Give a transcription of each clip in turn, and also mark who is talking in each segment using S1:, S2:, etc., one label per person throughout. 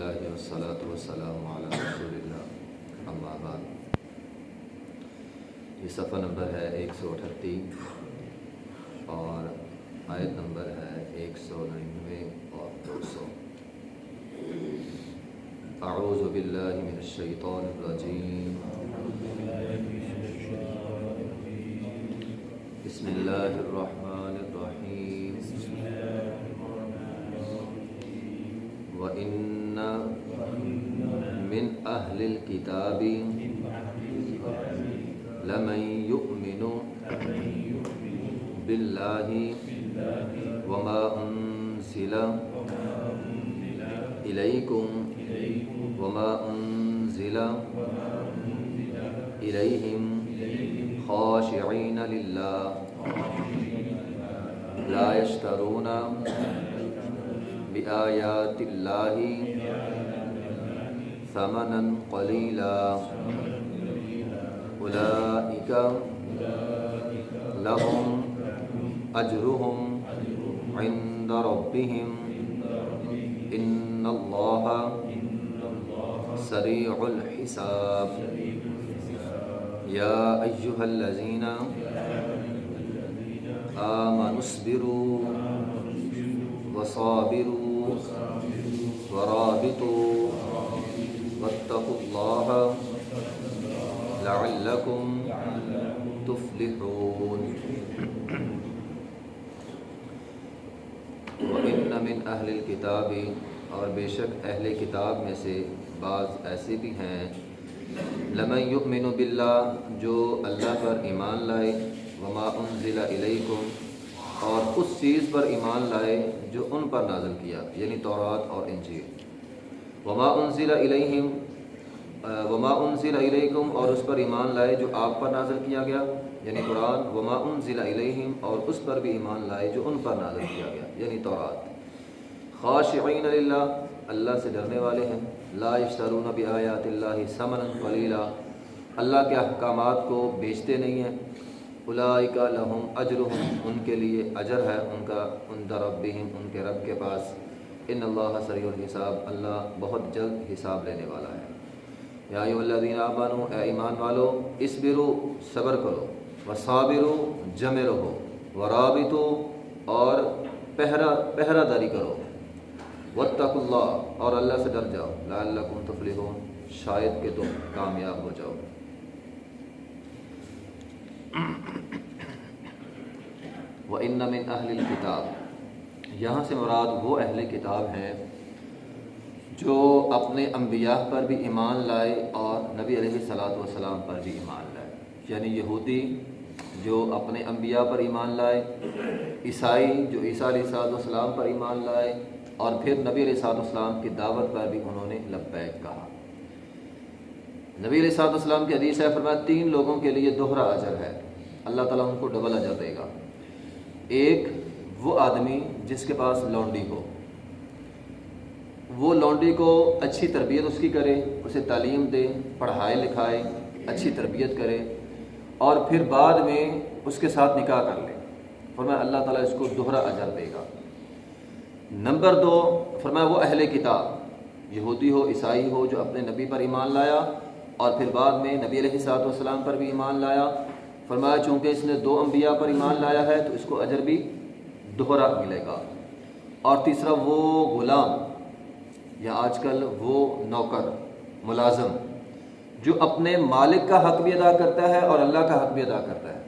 S1: الحمدللہ والصلاۃ والسلام علی رسول اللہ اما بعد۔ یہ صفحہ نمبر ہے 138 اور آیت نمبر ہے 199 اور 200۔ اعوذ باللہ من الشیطان الرجیم، بسم اللہ الرحمن الرحیم۔ وَإِنَّ مِنْ أَهْلِ الْكِتَابِ لَمَنْ يُؤْمِنُ بِاللَّهِ وَمَا أُنْزِلَ إِلَيْكُمْ وَمَا أُنْزِلَ إِلَيْهِمْ خَاشِعِينَ لِلَّهِ لَا يَشْتَرُونَ بِآيَاتِ اللَّهِ ثَمَنًا قَلِيلًا أُولَئِكَ لَهُمْ أَجْرُهُمْ عِنْدَ رَبِّهِمْ إِنَّ اللَّهَ سَرِيعُ الْحِسَابِ يَا أَيُّهَا الَّذِينَ آمَنُوا اصْبِرُوا وَصَابِرُوا وَرَابِطُوا وَاتَّقُوا اللَّهَ لَعَلَّكُمْ تُفْلِحُونَ۔ وَإِنَّ مِنْ أَهْلِ الْكِتَابِ، اور بے شک اہل کتاب میں سے بعض ایسے بھی ہیں، لَمَن يُؤْمِنُ بِاللَّهِ، جو اللہ پر ایمان لائے، وَمَا أُنزِلَ إِلَيْكُمْ، اور اس چیز پر ایمان لائے جو ان پر نازل کیا، یعنی تورات اور انجیل، وَمَا أُنزِلَ إِلَيْهِمْ وَمَا أُنزِلَ إِلَيْكُمْ، اور اس پر ایمان لائے جو آپ پر نازل کیا گیا، یعنی قرآن، وَمَا أُنزِلَ إِلَيْهِمْ، اور اس پر بھی ایمان لائے جو ان پر نازل کیا گیا، یعنی تورات، خاشعین للہ، اللہ سے ڈرنے والے ہیں، لا یشترون بآیات اللہ ثمنا قلیلا، اللہ کے احکامات کو بیچتے نہیں ہیں، اولئک لہم اجرہم، ان کے لیے اجر ہے ان کا، عند ربہم، ان کے رب کے پاس، ان اللہ سریع الحساب، اللہ بہت جلد حساب لینے والا ہے۔ یا ایھا الذین آمنوا، اے ایمان والو، اصبروا، صبر کرو، وصابروا، جمے رہو، ورابطوا، اور پہرہ داری کرو، واتقوا اللہ، اور اللہ سے ڈر جاؤ، لعلکم تفلحون، شاید کہ تم کامیاب ہو جاؤ۔ وَإِنَّ مِنْ أَهْلِ الْكِتَابِ، یہاں سے مراد وہ اہل کتاب ہیں جو اپنے انبیاء پر بھی ایمان لائے اور نبی علیہ الصلاۃ والسلام پر بھی ایمان لائے، یعنی یہودی جو اپنے انبیاء پر ایمان لائے، عیسائی جو عیسیٰ علیہ السلام پر ایمان لائے، اور پھر نبی علیہ السلام کی دعوت پر بھی انہوں نے لبیک کہا۔ نبی علیہ السلام کی حدیث ہے، فرمایا 3 لوگوں کے لیے دوہرا اجر ہے، اللہ تعالیٰ ان کو ڈبل اجر دے گا۔ ایک وہ آدمی جس کے پاس لونڈی ہو، وہ لونڈی کو اچھی تربیت اس کی کرے، اسے تعلیم دے، پڑھائے لکھائے، اچھی تربیت کرے، اور پھر بعد میں اس کے ساتھ نکاح کر لے، فرمایا اللہ تعالیٰ اس کو دوہرا اجر دے گا۔ نمبر 2، فرمایا وہ اہل کتاب، یہودی ہو، عیسائی ہو، جو اپنے نبی پر ایمان لایا اور پھر بعد میں نبی علیہ السلام پر بھی ایمان لایا، فرمایا چونکہ اس نے 2 انبیاء پر ایمان لایا ہے تو اس کو اجر بھی دوہرا ملے گا۔ اور تیسرا وہ غلام، یا آج کل وہ نوکر، ملازم، جو اپنے مالک کا حق بھی ادا کرتا ہے اور اللہ کا حق بھی ادا کرتا ہے،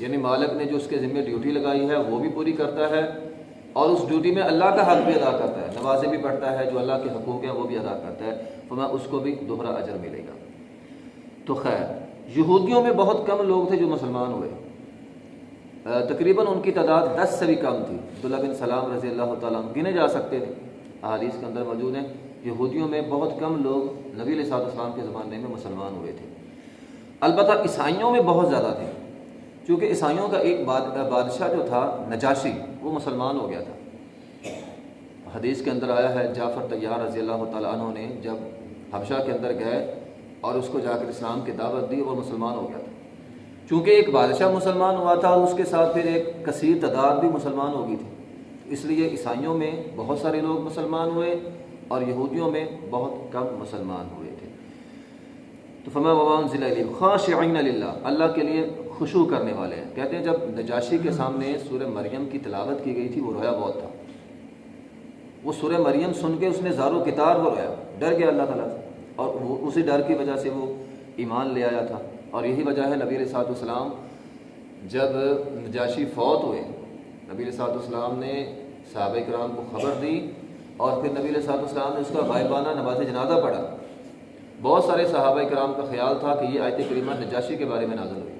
S1: یعنی مالک نے جو اس کے ذمہ ڈیوٹی لگائی ہے وہ بھی پوری کرتا ہے، اور اس ڈیوٹی میں اللہ کا حق بھی ادا کرتا ہے، نمازیں بھی پڑھتا ہے، جو اللہ کے حقوق ہیں وہ بھی ادا کرتا ہے، فرمایا اس کو بھی دوہرا اجر ملے گا۔ تو خیر، یہودیوں میں بہت کم لوگ تھے جو مسلمان ہوئے، تقریباً ان کی تعداد 10 سے بھی کم تھی۔ عبداللہ بن سلام رضی اللہ تعالیٰ عنہ گنے جا سکتے تھے، احادیث کے اندر موجود ہیں، یہودیوں میں بہت کم لوگ نبی علیہ السلام کے زمانے میں مسلمان ہوئے تھے۔ البتہ عیسائیوں میں بہت زیادہ تھے، کیونکہ عیسائیوں کا ایک بادشاہ جو تھا نجاشی، وہ مسلمان ہو گیا تھا۔ حدیث کے اندر آیا ہے، جعفر طیار رضی اللہ تعالیٰ عنہ نے جب حبشہ کے اندر گئے اور اس کو جا کر اسلام کی دعوت دی اور مسلمان ہو گیا تھا، چونکہ ایک بادشاہ مسلمان ہوا تھا اور اس کے ساتھ پھر ایک کثیر تعداد بھی مسلمان ہو گئی تھی، اس لیے عیسائیوں میں بہت سارے لوگ مسلمان ہوئے اور یہودیوں میں بہت کم مسلمان ہوئے تھے۔ تو فرمایا وما انزل الیہم خاشعین للہ، اللہ کے لیے خشوع کرنے والے ہیں۔ کہتے ہیں جب نجاشی کے سامنے سورہ مریم کی تلاوت کی گئی تھی وہ رویا بہت تھا، وہ سورہ مریم سن کے اس نے زارو کتار وہ رویا، ڈر گیا اللہ تعالیٰ سے، اور وہ اسی ڈر کی وجہ سے وہ ایمان لے آیا تھا۔ اور یہی وجہ ہے نبی علیہ الصلوۃ والسلام جب نجاشی فوت ہوئے، نبی علیہ الصلوۃ والسلام نے صحابہ کرام کو خبر دی، اور پھر نبی علیہ الصلوۃ والسلام نے اس کا غائبانہ نماز جنازہ پڑھا۔ بہت سارے صحابہ کرام کا خیال تھا کہ یہ آیت کریمہ نجاشی کے بارے میں نازل ہوئی،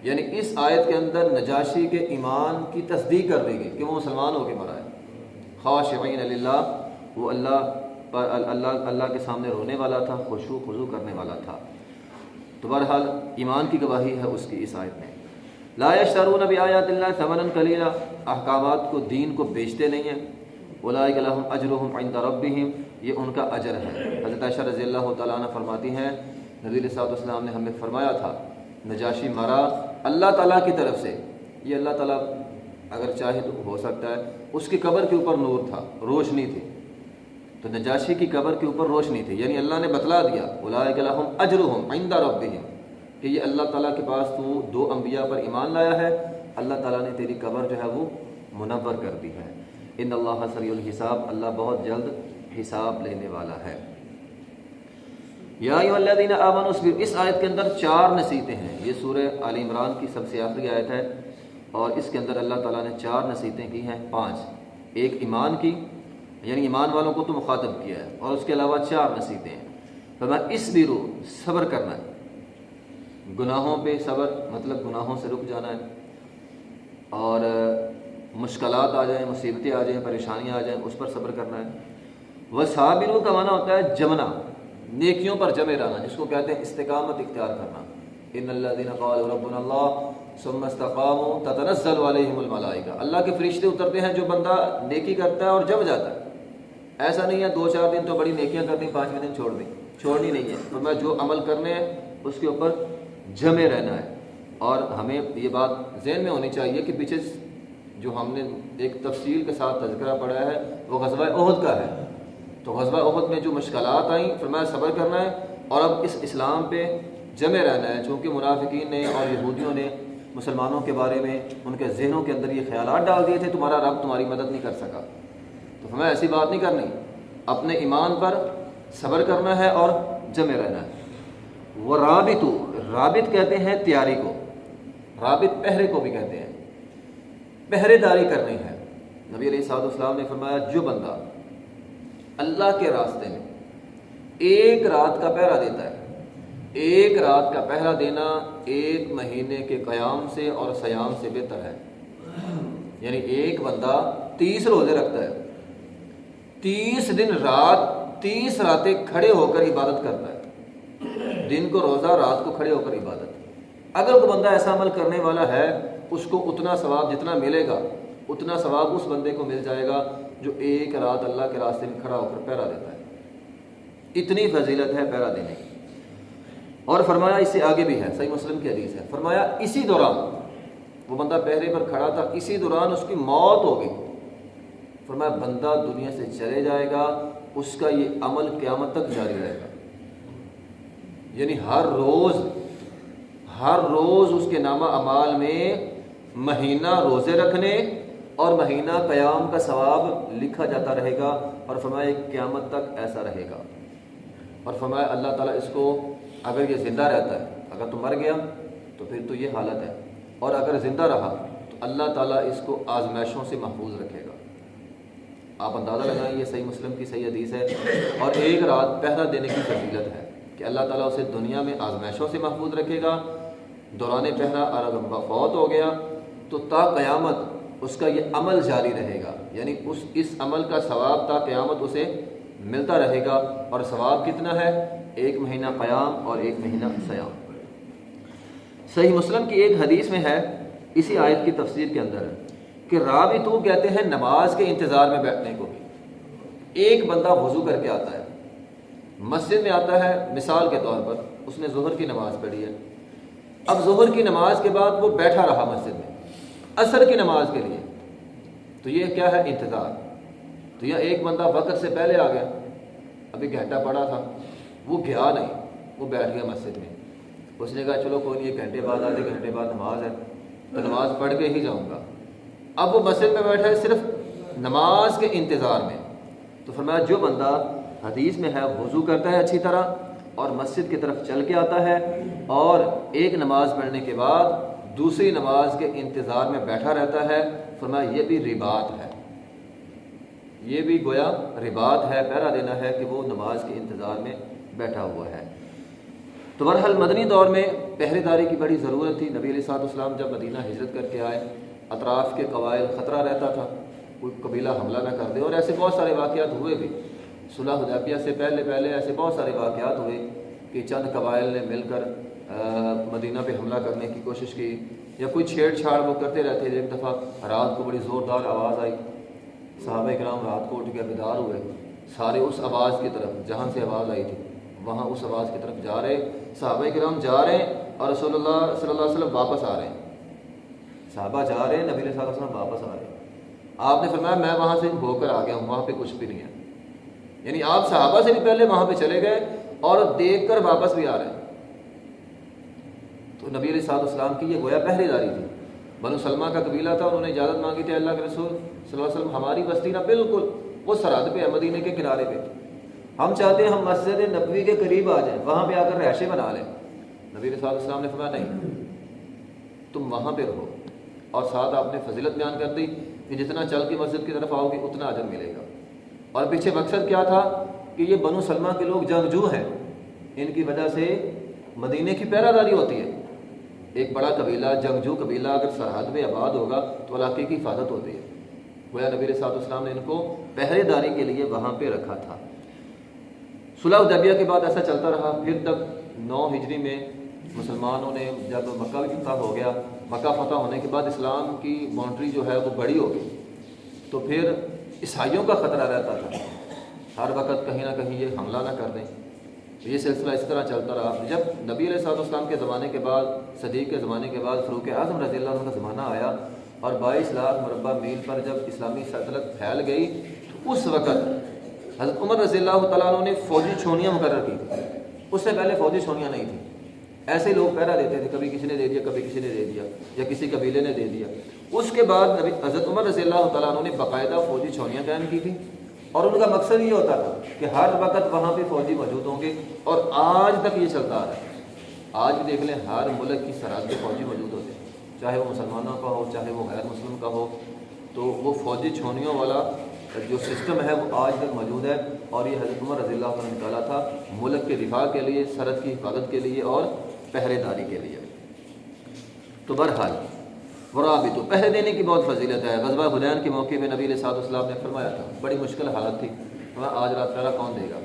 S1: یعنی اس آیت کے اندر نجاشی کے ایمان کی تصدیق کر دی گئی کہ وہ مسلمان ہو کے مرا ہے۔ خاشعین للہ، وہ اللہ کے سامنے رونے والا تھا، خشوع خضوع کرنے والا تھا۔ تو بہرحال ایمان کی گواہی ہے اس کی اس آیت میں۔ لا یشترون بآیات اللہ ثمنا قلیلا، احکامات کو، دین کو بیچتے نہیں ہیں۔ اولئک لہم اجرہم عند ربہم، یہ ان کا اجر ہے۔ حضرت عائشہ رضی اللہ تعالیٰ عنہ فرماتی ہیں نبی علیہ الصلوۃ والسلام نے ہمیں فرمایا تھا نجاشی مرا اللہ تعالیٰ کی طرف سے، یہ اللہ تعالیٰ اگر چاہے تو ہو سکتا ہے اس کی قبر کے اوپر نور تھا، روشنی تھی، تو نجاشی کی قبر کے اوپر روشنی تھی، یعنی اللہ نے بتلا دیا اولئک لہم اجرہم عند ربہم کہ یہ اللہ تعالیٰ کے پاس تو دو انبیاء پر ایمان لایا ہے، اللہ تعالیٰ نے تیری قبر جو ہے وہ منور کر دی ہے۔ ان اللہ سریع الحساب، اللہ بہت جلد حساب لینے والا ہے۔ یا ایھا الذین آمنوا اصبروا، اس آیت کے اندر 4 نصیحتیں ہیں۔ یہ سورہ آل عمران کی سب سے آخری آیت ہے، اور اس کے اندر اللہ تعالیٰ نے 4 نصیحتیں کی ہیں، 5۔ ایک ایمان کی، یعنی ایمان والوں کو تو مخاطب کیا ہے، اور اس کے علاوہ 4 نصیحتیں ہیں۔ فرمایا اصبروا، صبر کرنا ہے، گناہوں پہ صبر مطلب گناہوں سے رک جانا ہے، اور مشکلات آ جائیں، مصیبتیں آ جائیں، پریشانیاں آ جائیں، اس پر صبر کرنا ہے۔ وصابروا کا معنی ہوتا ہے جمنا، نیکیوں پر جمے رہنا، جس کو کہتے ہیں استقامت اختیار کرنا۔ ان الذين قالوا ربنا الله ثم استقاموا تتنزل عليهم الملائکہ، اللہ کے فرشتے اترتے ہیں جو بندہ نیکی کرتا ہے اور جم جاتا ہے۔ ایسا نہیں ہے 2-4 دن تو بڑی نیکیاں کرنی، 5ویں دن چھوڑ دیں، چھوڑنی نہیں ہے۔ فرمایا جو عمل کرنے ہیں اس کے اوپر جمے رہنا ہے۔ اور ہمیں یہ بات ذہن میں ہونی چاہیے کہ پیچھے جو ہم نے ایک تفصیل کے ساتھ تذکرہ پڑھا ہے وہ غزوہ احد کا ہے، تو غزوہ احد میں جو مشکلات آئیں فرمایا صبر کرنا ہے، اور اب اس اسلام پہ جمے رہنا ہے، چونکہ منافقین نے اور یہودیوں نے مسلمانوں کے بارے میں ان کے ذہنوں کے اندر یہ خیالات ڈال دیے تھے تمہارا رب تمہاری مدد نہیں کر سکا، تو ہمیں ایسی بات نہیں کرنی، اپنے ایمان پر صبر کرنا ہے اور جمے رہنا ہے۔ وہ رابط کہتے ہیں تیاری کو، رابط پہرے کو بھی کہتے ہیں، پہرے داری کرنی ہے۔ نبی علیہ الصلوۃ والسلام نے فرمایا جو بندہ اللہ کے راستے میں 1 رات کا پہرا دیتا ہے، 1 رات کا پہرا دینا 1 مہینے کے قیام سے اور صیام سے بہتر ہے۔ یعنی ایک بندہ 30 روزے رکھتا ہے، 30 دن رات 30 راتیں کھڑے ہو کر عبادت کرتا ہے، دن کو روزہ رات کو کھڑے ہو کر عبادت۔ اگر کوئی بندہ ایسا عمل کرنے والا ہے اس کو اتنا ثواب جتنا ملے گا اتنا ثواب اس بندے کو مل جائے گا جو 1 رات اللہ کے راستے میں کھڑا ہو کر پہرا دیتا ہے۔ اتنی فضیلت ہے پہرا دینے کی۔ اور فرمایا اس سے آگے بھی ہے، صحیح مسلم کی حدیث ہے، فرمایا اسی دوران وہ بندہ پہرے پر کھڑا تھا، اسی دوران اس کی موت ہو گئی، فرمایا بندہ دنیا سے چلے جائے گا، اس کا یہ عمل قیامت تک جاری رہے گا۔ یعنی ہر روز اس کے نامہ اعمال میں مہینہ روزے رکھنے اور مہینہ قیام کا ثواب لکھا جاتا رہے گا، اور فرمایا قیامت تک ایسا رہے گا۔ اور فرمایا اللہ تعالیٰ اس کو اگر یہ زندہ رہتا ہے، اگر تو مر گیا تو پھر تو یہ حالت ہے، اور اگر زندہ رہا تو اللہ تعالیٰ اس کو آزمائشوں سے محفوظ رکھے گا۔ آپ اندازہ لگائیں، یہ صحیح مسلم کی صحیح حدیث ہے، اور 1 رات پہرا دینے کی فضیلت ہے کہ اللہ تعالیٰ اسے دنیا میں آزمائشوں سے محفوظ رکھے گا، دوران پہرا، اور اگر فوت ہو گیا تو تا قیامت اس کا یہ عمل جاری رہے گا، یعنی اس عمل کا ثواب تا قیامت اسے ملتا رہے گا۔ اور ثواب کتنا ہے؟ 1 مہینہ قیام اور 1 مہینہ صیام۔ صحیح مسلم کی ایک حدیث میں ہے، اسی آیت کی تفسیر کے اندر ہے کہ رابطو کہتے ہیں نماز کے انتظار میں بیٹھنے کو بھی۔ ایک بندہ وضو کر کے آتا ہے، مسجد میں آتا ہے، مثال کے طور پر اس نے ظہر کی نماز پڑھی ہے، اب ظہر کی نماز کے بعد وہ بیٹھا رہا مسجد میں عصر کی نماز کے لیے، تو یہ کیا ہے؟ انتظار۔ تو یہ ایک بندہ وقت سے پہلے آ گیا، ابھی گھنٹہ پڑا تھا، وہ گیا نہیں، وہ بیٹھ گیا مسجد میں. اس نے کہا چلو کوئی نہیں، 1 گھنٹے بعد آدھے گھنٹے بعد نماز ہے تو نماز پڑھ کے ہی جاؤں گا. اب وہ مسجد میں بیٹھا ہے صرف نماز کے انتظار میں. تو فرمایا جو بندہ حدیث میں ہے وضو کرتا ہے اچھی طرح اور مسجد کی طرف چل کے آتا ہے اور ایک نماز پڑھنے کے بعد دوسری نماز کے انتظار میں بیٹھا رہتا ہے، فرمایا یہ بھی رباط ہے، یہ بھی گویا رباط ہے، پہرا دینا ہے کہ وہ نماز کے انتظار میں بیٹھا ہوا ہے. تو بہرحال مدنی دور میں پہرے داری کی بڑی ضرورت تھی. نبی علیہ الصلوۃ والسلام جب مدینہ ہجرت کر کے آئے، اطراف کے قبائل خطرہ رہتا تھا کوئی قبیلہ حملہ نہ کر دے، اور ایسے بہت سارے واقعات ہوئے بھی. صلح حدیبیہ سے پہلے ایسے بہت سارے واقعات ہوئے کہ چند قبائل نے مل کر مدینہ پہ حملہ کرنے کی کوشش کی، یا کوئی چھیڑ چھاڑ وہ کرتے رہتے. ایک دفعہ رات کو بڑی زوردار آواز آئی، صحابہ کرام رات کو اٹھ کے بیدار ہوئے، سارے اس آواز کی طرف جہاں سے آواز آئی تھی وہاں اس آواز کی طرف جا رہے. صحابہ کرام جا رہے ہیں اور رسول اللہ صلی اللہ علیہ وسلم واپس آ رہے ہیں. صحابہ جا رہے ہیں، نبی علیہ الصلوۃ والسلام واپس آ رہے ہیں. آپ نے فرمایا میں وہاں سے ہو کر آ گیا ہوں، وہاں پہ کچھ بھی نہیں ہے. یعنی آپ صحابہ سے بھی پہلے وہاں پہ چلے گئے اور دیکھ کر واپس بھی آ رہے ہیں. تو نبی علیہ الصلوۃ والسلام کی یہ گویا پہرے داری تھی. بنو سلمہ کا قبیلہ تھا، انہوں نے اجازت مانگی تھی اللہ کے رسول صلی اللہ علیہ وسلم ہماری بستی نہ بالکل وہ سرحد پہ ہے، مدینے کے کنارے پہ، ہم چاہتے ہیں ہم مسجد نبوی کے قریب آ جائیں، وہاں پہ آ کر رہائشیں بنا لیں. نبی علیہ الصلوۃ والسلام نے فرمایا نہیں، تم وہاں پہ رہو. اور ساتھ آپ نے فضیلت بیان کر دی کہ جتنا چل کے مسجد کی طرف آؤ گے اتنا اجر ملے گا. اور پیچھے مقصد کیا تھا کہ یہ بنو سلمہ کے لوگ جنگجو ہیں، ان کی وجہ سے مدینے کی پہرہ داری ہوتی ہے. ایک بڑا قبیلہ جنگجو قبیلہ اگر سرحد میں آباد ہوگا تو علاقے کی حفاظت ہوتی ہے. گویا نبی علیہ الصلوۃ والسلام نے ان کو پہرے داری کے لیے وہاں پہ رکھا تھا. صلح حدیبیہ کے بعد ایسا چلتا رہا. پھر تک 9 ہجری میں مسلمانوں نے جب مکہ بھی فتح ہو گیا، مکہ فتح ہونے کے بعد اسلام کی باؤنڈری جو ہے وہ بڑی ہو گئی، تو پھر عیسائیوں کا خطرہ رہتا تھا ہر وقت کہیں نہ کہیں یہ حملہ نہ کر دیں. یہ سلسلہ اس طرح چلتا رہا. جب نبی علیہ الصلوۃ والسلام کے زمانے کے بعد، صدیق کے زمانے کے بعد فاروق اعظم رضی اللہ عنہ کا زمانہ آیا اور 22 لاکھ مربع میل پر جب اسلامی سلطنت پھیل گئی، تو اس وقت حضرت عمر رضی اللہ تعالیٰ عنہ نے فوجی چھونیاں مقرر کی تھیں. اس سے پہلے فوجی چھونیاں نہیں تھیں، ایسے لوگ پہرا دیتے تھے، کبھی کسی نے دے دیا کبھی کسی نے دے دیا یا کسی قبیلے نے دے دیا. اس کے بعد حضرت عمر رضی اللہ تعالیٰ عنہ نے باقاعدہ فوجی چھونیاں قائم کی تھیں، اور ان کا مقصد یہ ہوتا تھا کہ ہر وقت وہاں پہ فوجی موجود ہوں گے. اور آج تک یہ چلتا آ رہا ہے. آج بھی دیکھ لیں ہر ملک کی سرحد پہ فوجی موجود ہوتے ہیں، چاہے وہ مسلمانوں کا ہو چاہے وہ غیر مسلم کا ہو. تو وہ فوجی چھونیوں والا جو سسٹم ہے وہ آج تک موجود ہے، اور یہ حضرت عمر رضی اللہ عنہ نے نکالا تھا ملک کے دفاع کے لیے، سرحد کی حفاظت کے لیے اور پہرے داری کے لیے. تو بہرحال ورابطو پہرے دینے کی بہت فضیلت ہے. غزوہ حنین کے موقع میں نبی علیہ الصلوۃ والسلام نے فرمایا تھا، بڑی مشکل حالت تھی، فرمایا آج رات پہرا کون دے گا؟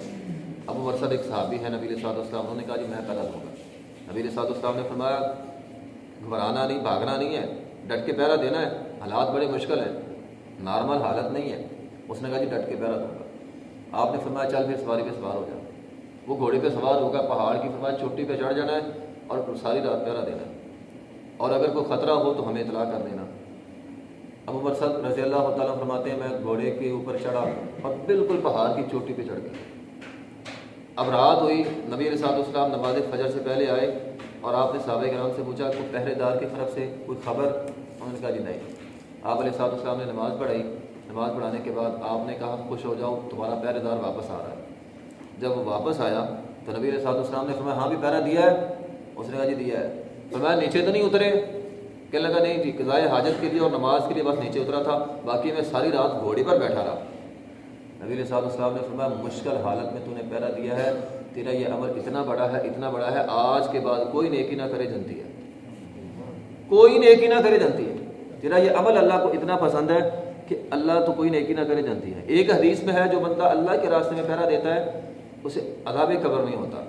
S1: ابو مرثد ایک صحابی ہے نبی علیہ الصلوۃ والسلام، انہوں نے کہا جی میں پہرا دوں گا. نبی علیہ الصلوۃ والسلام نے فرمایا گھبرانا نہیں، بھاگنا نہیں ہے، ڈٹ کے پہرا دینا ہے. حالات بڑے مشکل ہیں، نارمل حالت نہیں ہے. اس نے کہا جی ڈٹ کے پہرا دوں گا. آپ نے فرمایا چل پھر سواری پہ سوار ہو جا. وہ گھوڑے پہ سوار ہوگا، پہاڑ کی فرمایا چوٹی پہ چڑھ جانا ہے اور ساری رات پہرا دینا ہے، اور اگر کوئی خطرہ ہو تو ہمیں اطلاع کر دینا. ابو مرثد رضی اللہ تعالیٰ فرماتے ہیں میں گھوڑے کے اوپر چڑھا اور بالکل پہاڑ کی چوٹی پہ چڑھ گیا. اب رات ہوئی، نبی علیہ الصلوۃ والسلام نماز فجر سے پہلے آئے اور آپ نے صحابہ کرام سے پوچھا کوئی پہرے دار کی طرف سے کوئی خبر؟ انہوں نے کہا جی نہیں. آپ علیہ الصلوۃ والسلام نے نماز پڑھائی. نماز پڑھانے کے بعد آپ نے کہا خوش ہو جاؤ تمہارا پہرے دار واپس آ رہا ہے. جب وہ واپس آیا تو نبی علیہ الصلوۃ والسلام نے فرمایا ہاں بھی پہرا دیا ہے؟ اس نے کہا جی دیا ہے. فرمایا نیچے تو نہیں اترے؟ کہنے لگا نہیں جی، قضائے حاجت کے لیے اور نماز کے لیے بس نیچے اترا تھا، باقی میں ساری رات گھوڑے پر بیٹھا رہا. نبی علیہ الصلوۃ والسلام نے فرمایا مشکل حالت میں تو نے پہرا دیا ہے، تیرا یہ عمل اتنا بڑا ہے اتنا بڑا ہے، آج کے بعد کوئی نیکی نہ کرے جنتی ہے، کوئی نیکی نہ کرے جنتی ہے. تیرا یہ عمل اللہ کو اتنا پسند ہے کہ اللہ تو کوئی نیکی نہ کرے جنتی ہے. ایک حدیث میں ہے جو بندہ اللہ کے راستے میں پہرا دیتا ہے اسے عذاب قبر نہیں ہوتا،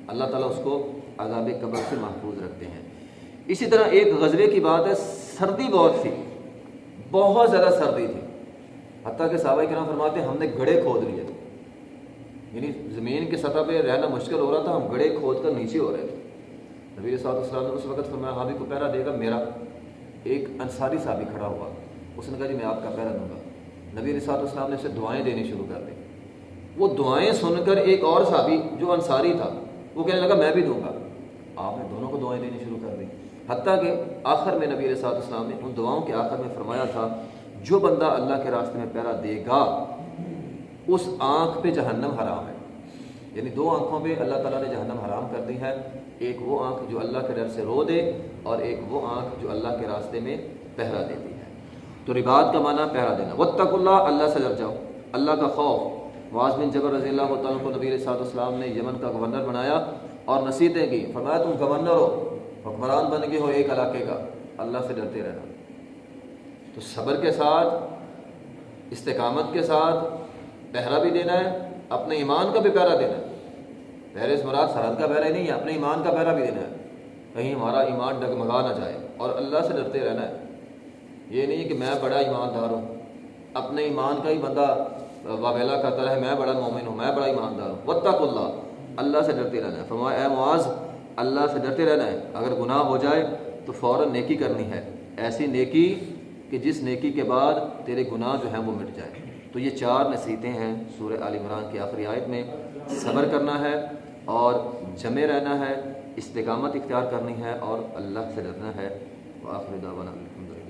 S1: اللہ تعالیٰ اس کو عذاب قبر سے محفوظ رکھتے ہیں. اسی طرح ایک غزوے کی بات ہے، سردی بہت تھی، بہت زیادہ سردی تھی، حتیٰ کہ صحابہ کرام فرماتے ہیں ہم نے گڑھے کھود لیے، یعنی زمین کی سطح پہ رہنا مشکل ہو رہا تھا، ہم گڑھے کھود کر نیچے ہو رہے تھے. نبی علیہ الصلوۃ والسلام نے اس وقت فرمایا ہاں بھی کو پہرا دے گا؟ میرا ایک انصاری صحابی کھڑا ہوا، اس نے کہا جی میں آپ کا پہرا دوں گا. نبی علیہ الصلوۃ والسلام نے اسے دعائیں دینی شروع کر دی. وہ دعائیں سن کر ایک اور صحابی جو انصاری تھا وہ کہنے لگا میں بھی دوں گا. آپ نے دونوں کو دعائیں دینی شروع کر دی، حتیٰ کہ آخر میں نبی علیہ الصلوۃ والسلام نے ان دعاؤں کے آخر میں فرمایا تھا جو بندہ اللہ کے راستے میں پہرا دے گا اس آنکھ پہ جہنم حرام ہے. یعنی دو آنکھوں پہ اللہ تعالیٰ نے جہنم حرام کر دی ہے، ایک وہ آنکھ جو اللہ کے ڈر سے رو دے اور ایک وہ آنکھ جو اللہ کے راستے میں پہرا دیتی ہے. تو رباط کا معنی پہرا دینا. واتقوا اللہ، اللہ سے ڈر جاؤ، اللہ کا خوف. معاذ بن جبل رضی اللہ تعالیٰ کو نبی علیہ الصلوۃ والسلام نے یمن کا گورنر بنایا اور نصیحتیں کی. فرمایا تم گورنر ہو، حکمران بن گئے ہو ایک علاقے کا، اللہ سے ڈرتے رہنا. تو صبر کے ساتھ، استقامت کے ساتھ پہرا بھی دینا ہے، اپنے ایمان کا بھی پہرا دینا ہے. پہرے سے مراد سرحد کا پہرا ہی نہیں ہے، اپنے ایمان کا پہرا بھی دینا ہے، کہیں ہمارا ایمان ڈگمگا نہ جائے. اور اللہ سے ڈرتے رہنا ہے. یہ نہیں ہے کہ میں بڑا ایماندار ہوں، اپنے ایمان کا ہی بندہ واویلا کرتا رہے میں بڑا مومن ہوں، میں بڑا ایماندار ہوں. واتقوا اللہ، اللہ سے ڈرتے رہنا ہے. فرمایا اے معاذ اللہ سے ڈرتے رہنا ہے. اگر گناہ ہو جائے تو فوراً نیکی کرنی ہے، ایسی نیکی کہ جس نیکی کے بعد تیرے گناہ جو ہیں وہ مٹ جائے. تو یہ 4 نصیحتیں ہیں سورہ آل عمران کی آخری آیت میں. صبر کرنا ہے اور جمے رہنا ہے، استقامت اختیار کرنی ہے اور اللہ سے ڈرنا ہے. وآخر دعوانا الحمدللہ.